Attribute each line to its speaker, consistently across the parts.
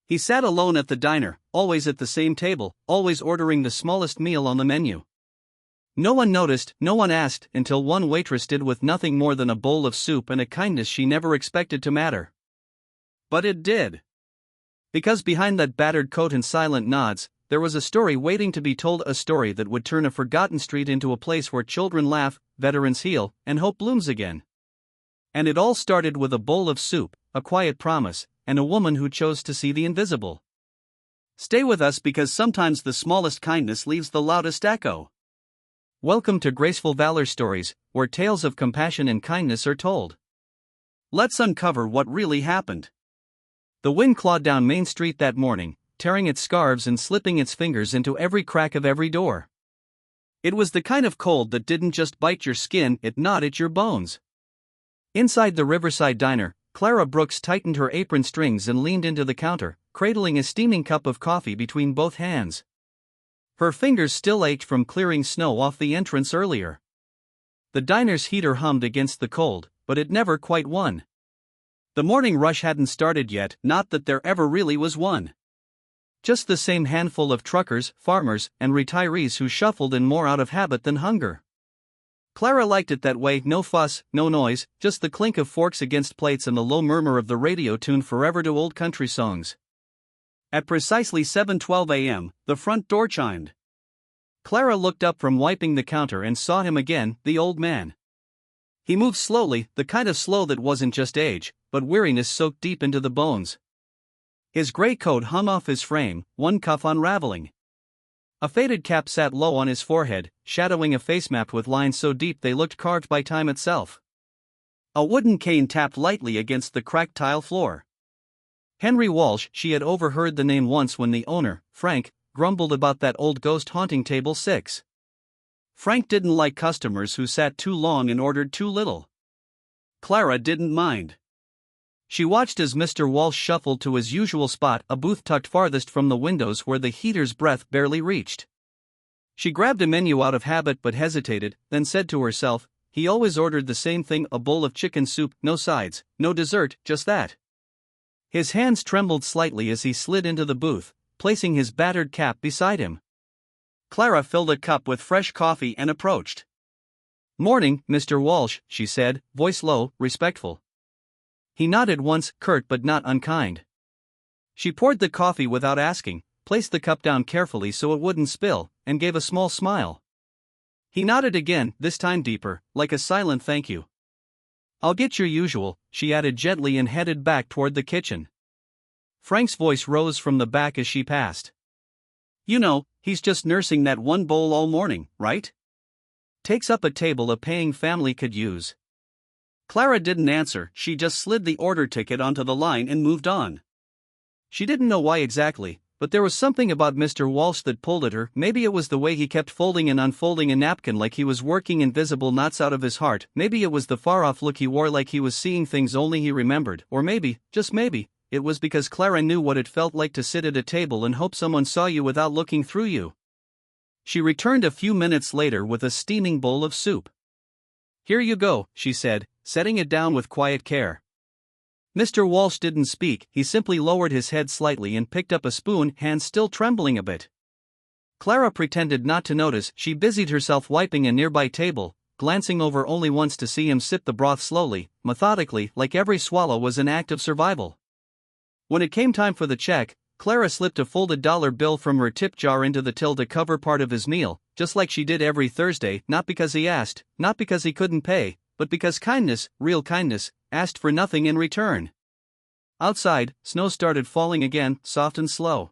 Speaker 1: He sat alone at the diner, always at the same table, always ordering the smallest meal on the menu. No one noticed, no one asked, until one waitress did with nothing more than a bowl of soup and a kindness she never expected to matter. But it did. Because behind that battered coat and silent nods, there was a story waiting to be told, a story that would turn a forgotten street into a place where children laugh, veterans heal, and hope blooms again. And it all started with a bowl of soup, a quiet promise, and a woman who chose to see the invisible. Stay with us because sometimes the smallest kindness leaves the loudest echo. Welcome to Graceful Valor Stories, where tales of compassion and kindness are told. Let's uncover what really happened. The wind clawed down Main Street that morning, tearing its scarves and slipping its fingers into every crack of every door. It was the kind of cold that didn't just bite your skin, it gnawed at your bones. Inside the Riverside Diner, Clara Brooks tightened her apron strings and leaned into the counter, cradling a steaming cup of coffee between both hands. Her fingers still ached from clearing snow off the entrance earlier. The diner's heater hummed against the cold, but it never quite won. The morning rush hadn't started yet, not that there ever really was one. Just the same handful of truckers, farmers, and retirees who shuffled in more out of habit than hunger. Clara liked it that way, no fuss, no noise, just the clink of forks against plates and the low murmur of the radio tuned forever to old country songs. At precisely 7:12 a.m., the front door chimed. Clara looked up from wiping the counter and saw him again, the old man. He moved slowly, the kind of slow that wasn't just age, but weariness soaked deep into the bones. His gray coat hung off his frame, one cuff unraveling. A faded cap sat low on his forehead, shadowing a face mapped with lines so deep they looked carved by time itself. A wooden cane tapped lightly against the cracked tile floor. Henry Walsh, she had overheard the name once when the owner, Frank, grumbled about that old ghost haunting table 6. Frank didn't like customers who sat too long and ordered too little. Clara didn't mind. She watched as Mr. Walsh shuffled to his usual spot, a booth tucked farthest from the windows where the heater's breath barely reached. She grabbed a menu out of habit but hesitated, then said to herself, he always ordered the same thing, a bowl of chicken soup, no sides, no dessert, just that. His hands trembled slightly as he slid into the booth, placing his battered cap beside him. Clara filled a cup with fresh coffee and approached. "Morning, Mr. Walsh," she said, voice low, respectful. He nodded once, curt but not unkind. She poured the coffee without asking, placed the cup down carefully so it wouldn't spill, and gave a small smile. He nodded again, this time deeper, like a silent thank you. "I'll get your usual," she added gently and headed back toward the kitchen. Frank's voice rose from the back as she passed. "You know, he's just nursing that one bowl all morning, right? Takes up a table a paying family could use." Clara didn't answer, she just slid the order ticket onto the line and moved on. She didn't know why exactly, but there was something about Mr. Walsh that pulled at her. Maybe it was the way he kept folding and unfolding a napkin like he was working invisible knots out of his heart, maybe it was the far-off look he wore like he was seeing things only he remembered, or maybe, just maybe, it was because Clara knew what it felt like to sit at a table and hope someone saw you without looking through you. She returned a few minutes later with a steaming bowl of soup. "Here you go," she said, setting it down with quiet care. Mr. Walsh didn't speak, he simply lowered his head slightly and picked up a spoon, hands still trembling a bit. Clara pretended not to notice, she busied herself wiping a nearby table, glancing over only once to see him sip the broth slowly, methodically, like every swallow was an act of survival. When it came time for the check, Clara slipped a folded dollar bill from her tip jar into the till to cover part of his meal, just like she did every Thursday, not because he asked, not because he couldn't pay, but because kindness, real kindness, asked for nothing in return. Outside, snow started falling again, soft and slow.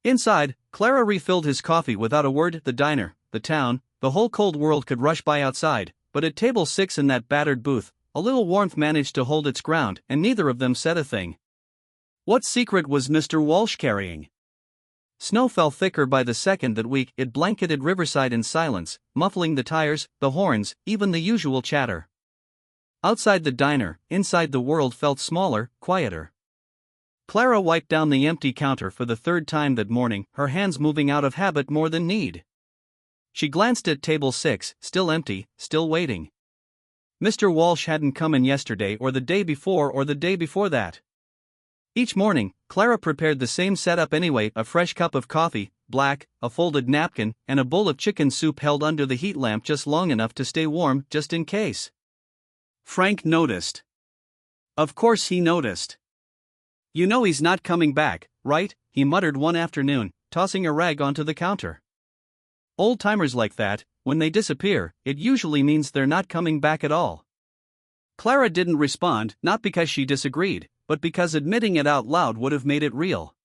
Speaker 1: Inside, Clara refilled his coffee without a word. The diner, the town, the whole cold world could rush by outside, but at table 6 in that battered booth, a little warmth managed to hold its ground, and neither of them said a thing. What secret was Mr. Walsh carrying? Snow fell thicker by the second that week, it blanketed Riverside in silence, muffling the tires, the horns, even the usual chatter. Outside the diner, inside the world felt smaller, quieter. Clara wiped down the empty counter for the third time that morning, her hands moving out of habit more than need. She glanced at table 6, still empty, still waiting. Mr. Walsh hadn't come in yesterday or the day before or the day before that. Each morning, Clara prepared the same setup anyway: a fresh cup of coffee, black, a folded napkin, and a bowl of chicken soup held under the heat lamp just long enough to stay warm, just in case. Frank noticed. Of course he noticed. "You know he's not coming back, right?" he muttered one afternoon, tossing a rag onto the counter. "Old-timers like that, when they disappear, it usually means they're not coming back at all." Clara didn't respond, not because she disagreed, but because admitting it out loud would have made it real.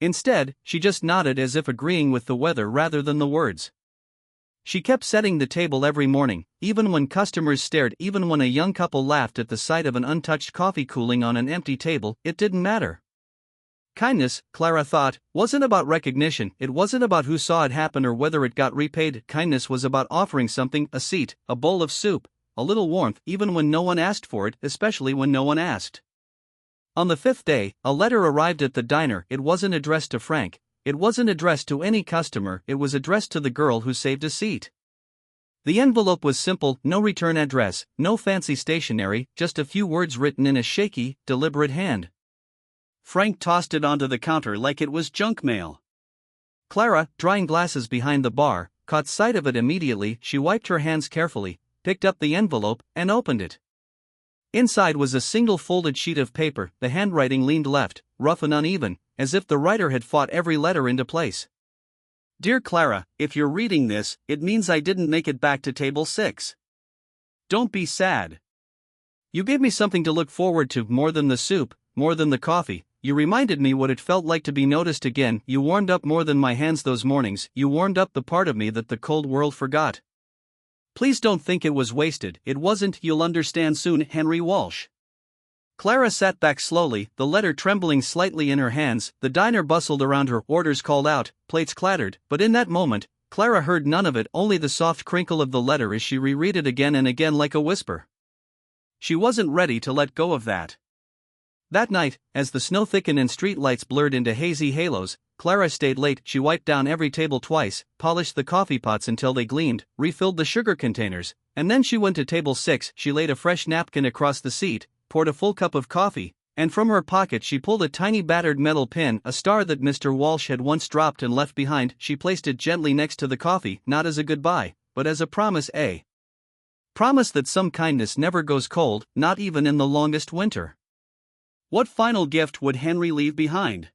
Speaker 1: Instead, she just nodded as if agreeing with the weather rather than the words. She kept setting the table every morning, even when customers stared, even when a young couple laughed at the sight of an untouched coffee cooling on an empty table. It didn't matter. Kindness, Clara thought, wasn't about recognition. It wasn't about who saw it happen or whether it got repaid. Kindness was about offering something: a seat, a bowl of soup, a little warmth, even when no one asked for it, especially when no one asked. On the 5th day, a letter arrived at the diner. It wasn't addressed to Frank. It wasn't addressed to any customer. It was addressed to the girl who saved a seat. The envelope was simple: no return address, no fancy stationery, just a few words written in a shaky, deliberate hand. Frank tossed it onto the counter like it was junk mail. Clara, drying glasses behind the bar, caught sight of it immediately. She wiped her hands carefully, picked up the envelope, and opened it. Inside was a single folded sheet of paper. The handwriting leaned left, rough and uneven, as if the writer had fought every letter into place. "Dear Clara, if you're reading this, it means I didn't make it back to table 6. Don't be sad. You gave me something to look forward to, more than the soup, more than the coffee. You reminded me what it felt like to be noticed again. You warmed up more than my hands those mornings. You warmed up the part of me that the cold world forgot. Please don't think it was wasted. It wasn't. You'll understand soon. Henry Walsh." Clara sat back slowly, the letter trembling slightly in her hands. The diner bustled around her, orders called out, plates clattered, but in that moment, Clara heard none of it, only the soft crinkle of the letter as she reread it again and again like a whisper. She wasn't ready to let go of that. That night, as the snow thickened and street lights blurred into hazy halos, Clara stayed late. She wiped down every table twice, polished the coffee pots until they gleamed, refilled the sugar containers, and then she went to table 6. She laid a fresh napkin across the seat, poured a full cup of coffee, and from her pocket she pulled a tiny battered metal pin, a star that Mr. Walsh had once dropped and left behind. She placed it gently next to the coffee, not as a goodbye, but as a promise. A promise that some kindness never goes cold, not even in the longest winter. What final gift would Henry leave behind?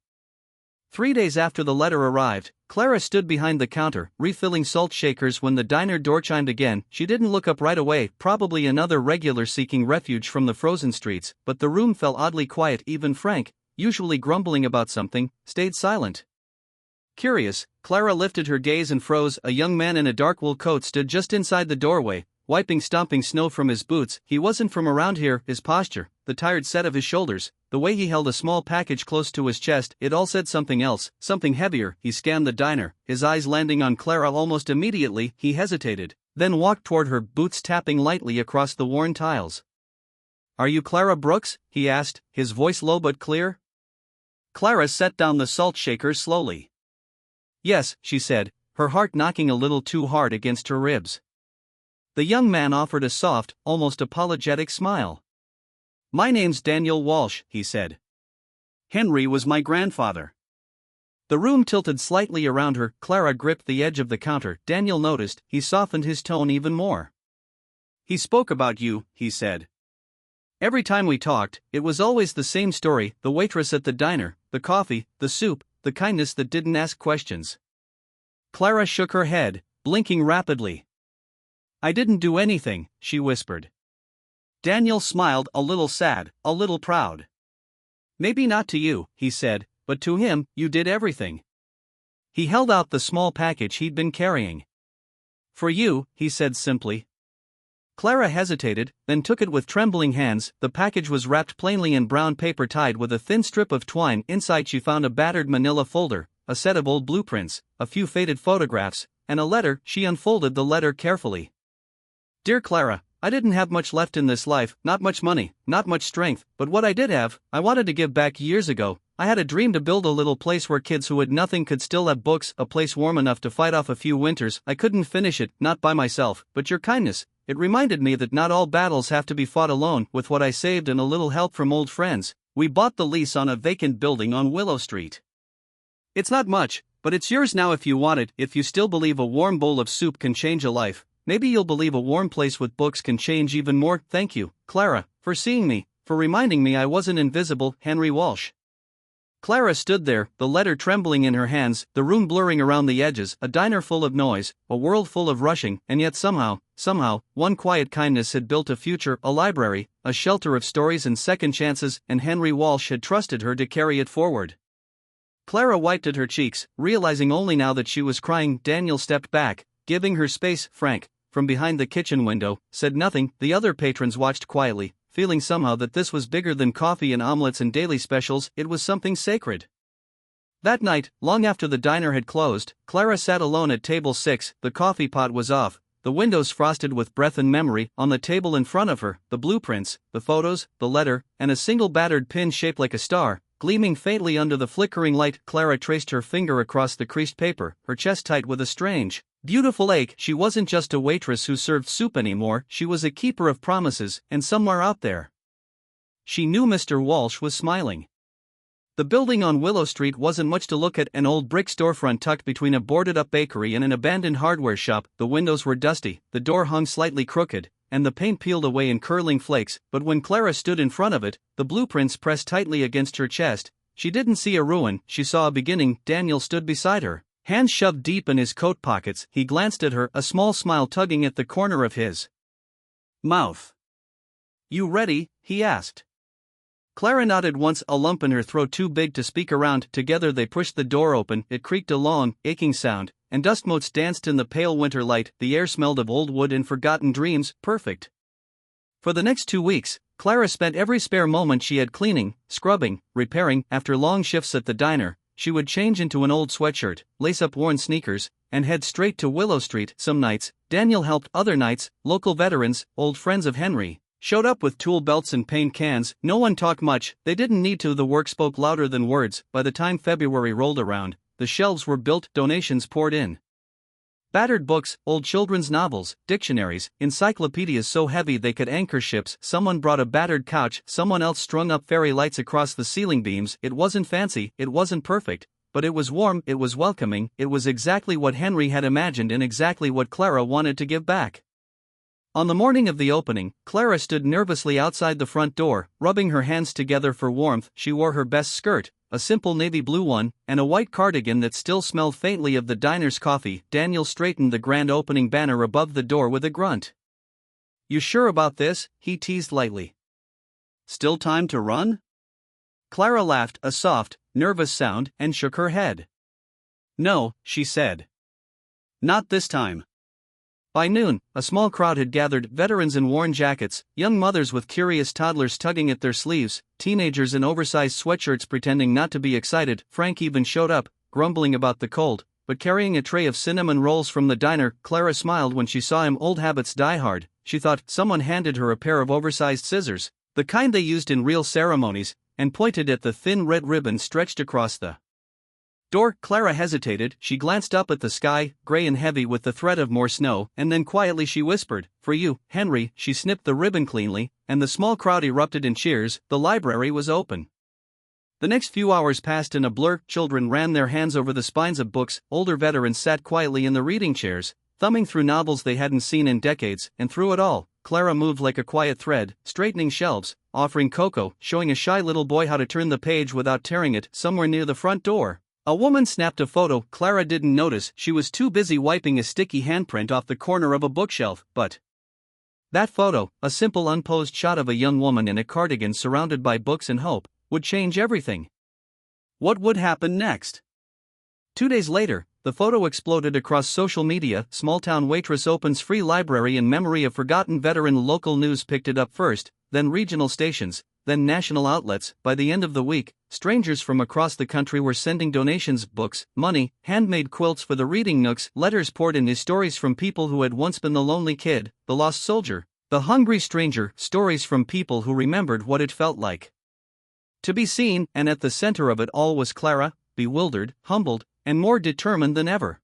Speaker 1: 3 days after the letter arrived, Clara stood behind the counter, refilling salt shakers when the diner door chimed again. She didn't look up right away, probably another regular seeking refuge from the frozen streets, but the room felt oddly quiet. Even Frank, usually grumbling about something, stayed silent. Curious, Clara lifted her gaze and froze. A young man in a dark wool coat stood just inside the doorway, wiping stomping snow from his boots. He wasn't from around here. His posture, the tired set of his shoulders, the way he held a small package close to his chest, it all said something else, something heavier. He scanned the diner, his eyes landing on Clara almost immediately. He hesitated, then walked toward her, boots tapping lightly across the worn tiles. "Are you Clara Brooks?" he asked, his voice low but clear. Clara set down the salt shaker slowly. "Yes," she said, her heart knocking a little too hard against her ribs. The young man offered a soft, almost apologetic smile. "My name's Daniel Walsh," he said. "Henry was my grandfather." The room tilted slightly around her. Clara gripped the edge of the counter. Daniel noticed. He softened his tone even more. "He spoke about you," he said. "Every time we talked, it was always the same story: the waitress at the diner, the coffee, the soup, the kindness that didn't ask questions." Clara shook her head, blinking rapidly. "I didn't do anything," she whispered. Daniel smiled, a little sad, a little proud. "Maybe not to you," he said, "but to him, you did everything." He held out the small package he'd been carrying. "For you," he said simply. Clara hesitated, then took it with trembling hands. The package was wrapped plainly in brown paper tied with a thin strip of twine. Inside she found a battered manila folder, a set of old blueprints, a few faded photographs, and a letter. She unfolded the letter carefully. "Dear Clara, I didn't have much left in this life, not much money, not much strength, but what I did have, I wanted to give back years ago. I had a dream to build a little place where kids who had nothing could still have books, a place warm enough to fight off a few winters. I couldn't finish it, not by myself, but your kindness, it reminded me that not all battles have to be fought alone. With what I saved and a little help from old friends, We bought the lease on a vacant building on Willow Street. It's not much, but it's yours now if you want it. If you still believe a warm bowl of soup can change a life, maybe you'll believe a warm place with books can change even more. Thank you, Clara, for seeing me, for reminding me I wasn't invisible. Henry Walsh. Clara stood there, the letter trembling in her hands, the room blurring around the edges, a diner full of noise, a world full of rushing, and yet somehow, one quiet kindness had built a future, a library, a shelter of stories and second chances, and Henry Walsh had trusted her to carry it forward. Clara wiped at her cheeks, realizing only now that she was crying. Daniel stepped back, giving her space. Frank, from behind the kitchen window, said nothing. The other patrons watched quietly, feeling somehow that this was bigger than coffee and omelets and daily specials. It was something sacred. That night, long after the diner had closed, Clara sat alone at table 6. The coffee pot was off, the windows frosted with breath and memory. On the table in front of her, the blueprints, the photos, the letter, and a single battered pin shaped like a star, gleaming faintly under the flickering light. Clara traced her finger across the creased paper, her chest tight with a strange, beautiful ache. She wasn't just a waitress who served soup anymore, she was a keeper of promises, and somewhere out there, she knew Mr. Walsh was smiling. The building on Willow Street wasn't much to look at, an old brick storefront tucked between a boarded-up bakery and an abandoned hardware shop. The windows were dusty, the door hung slightly crooked, and the paint peeled away in curling flakes, but when Clara stood in front of it, the blueprints pressed tightly against her chest, she didn't see a ruin, she saw a beginning. Daniel stood beside her, hands shoved deep in his coat pockets. He glanced at her, a small smile tugging at the corner of his mouth. "You ready?" he asked. Clara nodded once, a lump in her throat too big to speak around. Together they pushed the door open. It creaked, a long, aching sound, and dust motes danced in the pale winter light. The air smelled of old wood and forgotten dreams. Perfect. For the next 2 weeks, Clara spent every spare moment she had cleaning, scrubbing, repairing. After long shifts at the diner, she would change into an old sweatshirt, lace up worn sneakers, and head straight to Willow Street. Some nights, Daniel helped. Other nights, local veterans, old friends of Henry, showed up with tool belts and paint cans. No one talked much, they didn't need to. The work spoke louder than words. By the time February rolled around, the shelves were built, donations poured in. Battered books, old children's novels, dictionaries, encyclopedias so heavy they could anchor ships. Someone brought a battered couch, someone else strung up fairy lights across the ceiling beams. It wasn't fancy, it wasn't perfect, but it was warm, it was welcoming, it was exactly what Henry had imagined and exactly what Clara wanted to give back. On the morning of the opening, Clara stood nervously outside the front door, rubbing her hands together for warmth. She wore her best skirt, a simple navy blue one, and a white cardigan that still smelled faintly of the diner's coffee. Daniel straightened the grand opening banner above the door with a grunt. "You sure about this?" he teased lightly. "Still time to run?" Clara laughed, a soft, nervous sound, and shook her head. "No," she said. "Not this time." By noon, a small crowd had gathered, veterans in worn jackets, young mothers with curious toddlers tugging at their sleeves, teenagers in oversized sweatshirts pretending not to be excited. Frank even showed up, grumbling about the cold, but carrying a tray of cinnamon rolls from the diner. Clara smiled when she saw him. Old habits die hard, she thought. Someone handed her a pair of oversized scissors, the kind they used in real ceremonies, and pointed at the thin red ribbon stretched across the door. Clara hesitated, she glanced up at the sky, gray and heavy with the threat of more snow, and then quietly she whispered, "For you, Henry." She snipped the ribbon cleanly, and the small crowd erupted in cheers. The library was open. The next few hours passed in a blur. Children ran their hands over the spines of books, older veterans sat quietly in the reading chairs, thumbing through novels they hadn't seen in decades, and through it all, Clara moved like a quiet thread, straightening shelves, offering cocoa, showing a shy little boy how to turn the page without tearing it. Somewhere near the front door, a woman snapped a photo. Clara didn't notice, she was too busy wiping a sticky handprint off the corner of a bookshelf, but that photo, a simple unposed shot of a young woman in a cardigan surrounded by books and hope, would change everything. What would happen next? 2 days later, the photo exploded across social media. Small-town waitress opens free library in memory of forgotten veteran. Local news picked it up first, then regional stations, then national outlets. By the end of the week, strangers from across the country were sending donations, books, money, handmade quilts for the reading nooks. Letters poured in, his stories from people who had once been the lonely kid, the lost soldier, the hungry stranger, stories from people who remembered what it felt like to be seen. And at the center of it all was Clara, bewildered, humbled, and more determined than ever.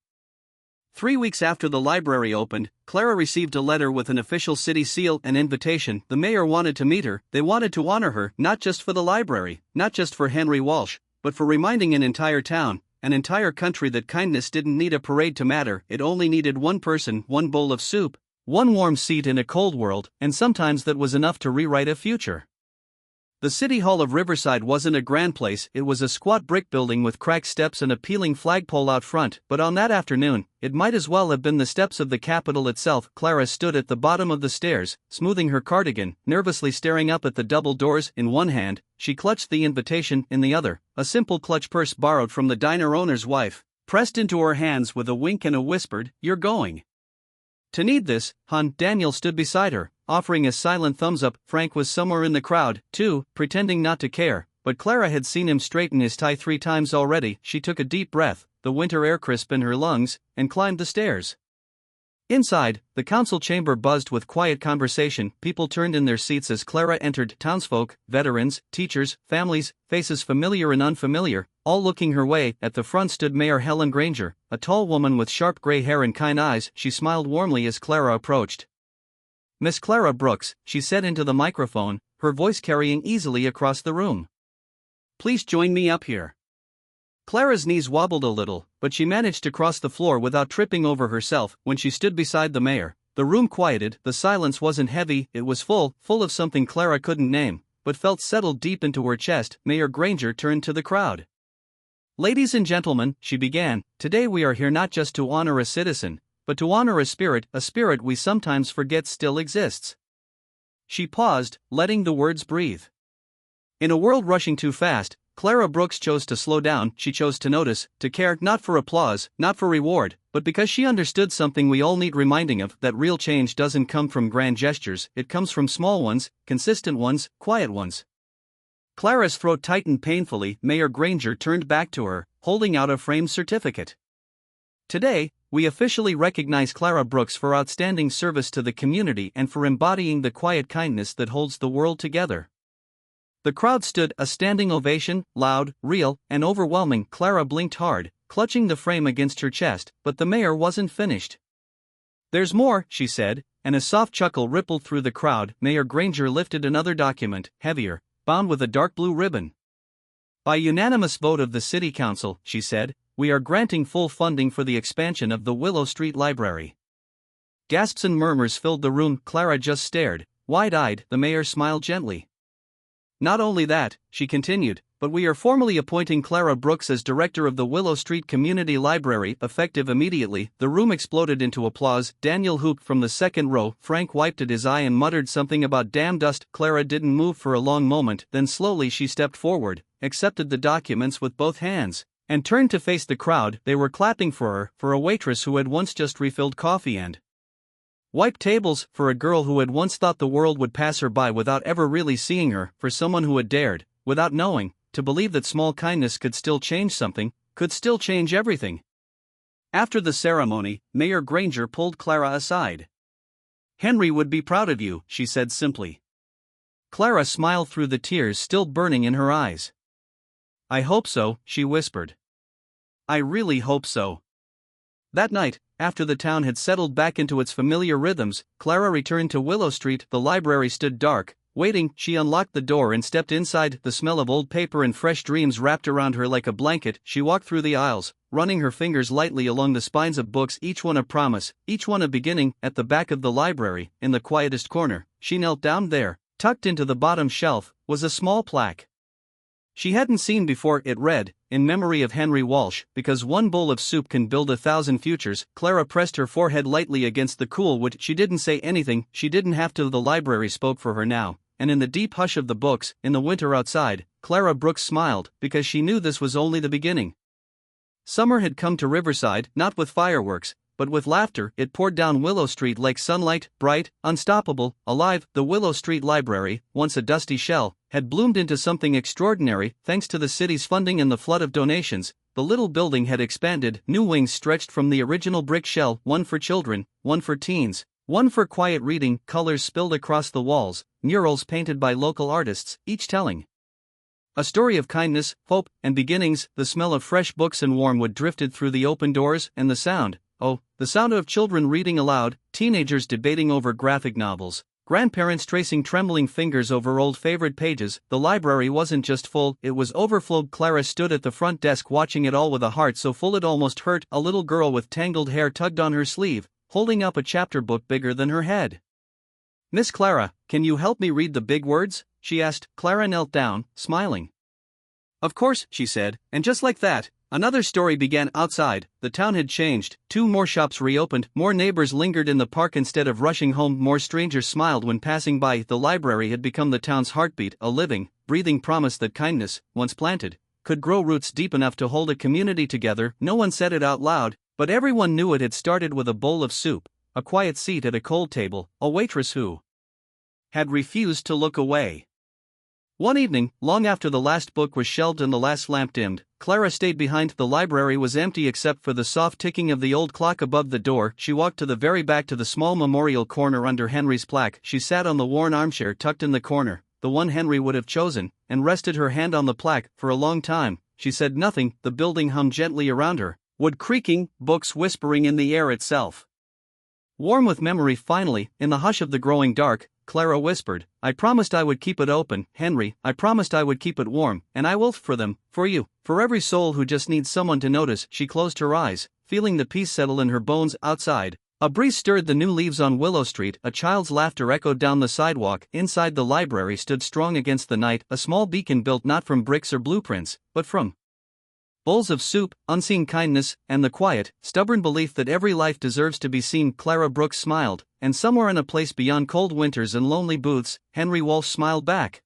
Speaker 1: 3 weeks after the library opened, Clara received a letter with an official city seal and invitation. The mayor wanted to meet her. They wanted to honor her, not just for the library, not just for Henry Walsh, but for reminding an entire town, an entire country that kindness didn't need a parade to matter. It only needed one person, one bowl of soup, one warm seat in a cold world, and sometimes that was enough to rewrite a future. The City Hall of Riverside wasn't a grand place. It was a squat brick building with cracked steps and a peeling flagpole out front, but on that afternoon, it might as well have been the steps of the Capitol itself. Clara stood at the bottom of the stairs, smoothing her cardigan, nervously staring up at the double doors. In one hand, she clutched the invitation, in the other, a simple clutch purse borrowed from the diner owner's wife, pressed into her hands with a wink and a whispered, "You're going to need this, hon." Daniel stood beside her, offering a silent thumbs up. Frank was somewhere in the crowd, too, pretending not to care, but Clara had seen him straighten his tie 3 times already. She took a deep breath, the winter air crisp in her lungs, and climbed the stairs. Inside, the council chamber buzzed with quiet conversation. People turned in their seats as Clara entered. Townsfolk, veterans, teachers, families, faces familiar and unfamiliar, all looking her way. At the front stood Mayor Helen Granger, a tall woman with sharp gray hair and kind eyes. She smiled warmly as Clara approached. "Miss Clara Brooks," she said into the microphone, her voice carrying easily across the room. "Please join me up here." Clara's knees wobbled a little, but she managed to cross the floor without tripping over herself. When she stood beside the mayor, the room quieted. The silence wasn't heavy, it was full of something Clara couldn't name, but felt settled deep into her chest. Mayor Granger turned to the crowd. "Ladies and gentlemen," she began, "today we are here not just to honor a citizen, but to honor a spirit we sometimes forget still exists." She paused, letting the words breathe. In a world rushing too fast, Clara Brooks chose to slow down. She chose to notice, to care, not for applause, not for reward, but because she understood something we all need reminding of, that real change doesn't come from grand gestures, it comes from small ones, consistent ones, quiet ones. Clara's throat tightened painfully. Mayor Granger turned back to her, holding out a framed certificate. "Today, we officially recognize Clara Brooks for outstanding service to the community and for embodying the quiet kindness that holds the world together." The crowd stood, a standing ovation, loud, real, and overwhelming. Clara blinked hard, clutching the frame against her chest, but the mayor wasn't finished. "There's more," she said, and a soft chuckle rippled through the crowd. Mayor Granger lifted another document, heavier, bound with a dark blue ribbon. "By unanimous vote of the City Council," she said, "we are granting full funding for the expansion of the Willow Street Library." Gasps and murmurs filled the room. Clara just stared, wide-eyed. The mayor smiled gently. "Not only that," she continued, "but we are formally appointing Clara Brooks as director of the Willow Street Community Library, effective immediately." The room exploded into applause. Daniel whooped from the second row. Frank wiped at his eye and muttered something about damn dust. Clara didn't move for a long moment, then slowly she stepped forward, accepted the documents with both hands, and turned to face the crowd. They were clapping for her, for a waitress who had once just refilled coffee and wiped tables, for a girl who had once thought the world would pass her by without ever really seeing her, for someone who had dared, without knowing, to believe that small kindness could still change something, could still change everything. After the ceremony, Mayor Granger pulled Clara aside. "Henry would be proud of you," she said simply. Clara smiled through the tears still burning in her eyes. "I hope so," she whispered. "I really hope so." That night, after the town had settled back into its familiar rhythms, Clara returned to Willow Street. The library stood dark, waiting. She unlocked the door and stepped inside. The smell of old paper and fresh dreams wrapped around her like a blanket. She walked through the aisles, running her fingers lightly along the spines of books, each one a promise, each one a beginning. At the back of the library, in the quietest corner, she knelt down. There, tucked into the bottom shelf, was a small plaque she hadn't seen before. It read, "In memory of Henry Walsh, because one bowl of soup can build 1,000 futures." Clara pressed her forehead lightly against the cool wood. She didn't say anything, she didn't have to. The library spoke for her now, and in the deep hush of the books, in the winter outside, Clara Brooks smiled, because she knew this was only the beginning. Summer had come to Riverside, not with fireworks, but with laughter. It poured down Willow Street like sunlight, bright, unstoppable, alive. The Willow Street Library, once a dusty shell, had bloomed into something extraordinary. Thanks to the city's funding and the flood of donations, the little building had expanded. New wings stretched from the original brick shell, one for children, one for teens, one for quiet reading. Colors spilled across the walls, murals painted by local artists, each telling a story of kindness, hope, and beginnings. The smell of fresh books and warm wood drifted through the open doors, and the sound, Oh, the sound of children reading aloud, teenagers debating over graphic novels, grandparents tracing trembling fingers over old favorite pages. The library wasn't just full, it was overflowed. Clara stood at the front desk watching it all with a heart so full it almost hurt. A little girl with tangled hair tugged on her sleeve, holding up a chapter book bigger than her head. "Miss Clara, can you help me read the big words?" she asked. Clara knelt down, smiling. "Of course," she said, and just like that, another story began. Outside, the town had changed. 2 more shops reopened, more neighbors lingered in the park instead of rushing home, more strangers smiled when passing by. The library had become the town's heartbeat, a living, breathing promise that kindness, once planted, could grow roots deep enough to hold a community together. No one said it out loud, but everyone knew it had started with a bowl of soup, a quiet seat at a cold table, a waitress who had refused to look away. One evening, long after the last book was shelved and the last lamp dimmed, Clara stayed behind. The library was empty except for the soft ticking of the old clock above the door. She walked to the very back to the small memorial corner under Henry's plaque. She sat on the worn armchair tucked in the corner, the one Henry would have chosen, and rested her hand on the plaque. For a long time, she said nothing. The building hummed gently around her, wood creaking, books whispering in the air itself. Warm with memory, finally, in the hush of the growing dark, Clara whispered, "I promised I would keep it open, Henry, I promised I would keep it warm, and I will, for them, for you, for every soul who just needs someone to notice." She closed her eyes, feeling the peace settle in her bones. Outside, a breeze stirred the new leaves on Willow Street, a child's laughter echoed down the sidewalk. Inside, the library stood strong against the night, a small beacon built not from bricks or blueprints, but from bowls of soup, unseen kindness, and the quiet, stubborn belief that every life deserves to be seen. Clara Brooks smiled, and somewhere in a place beyond cold winters and lonely booths, Henry Wolfe smiled back.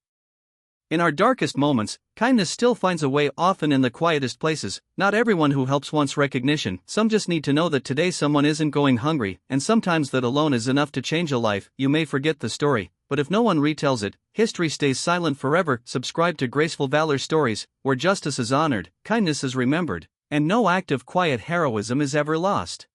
Speaker 1: In our darkest moments, kindness still finds a way, often in the quietest places. Not everyone who helps wants recognition, some just need to know that today someone isn't going hungry, and sometimes that alone is enough to change a life. You may forget the story, but if no one retells it, history stays silent forever. Subscribe to Graceful Valor Stories, where justice is honored, kindness is remembered, and no act of quiet heroism is ever lost.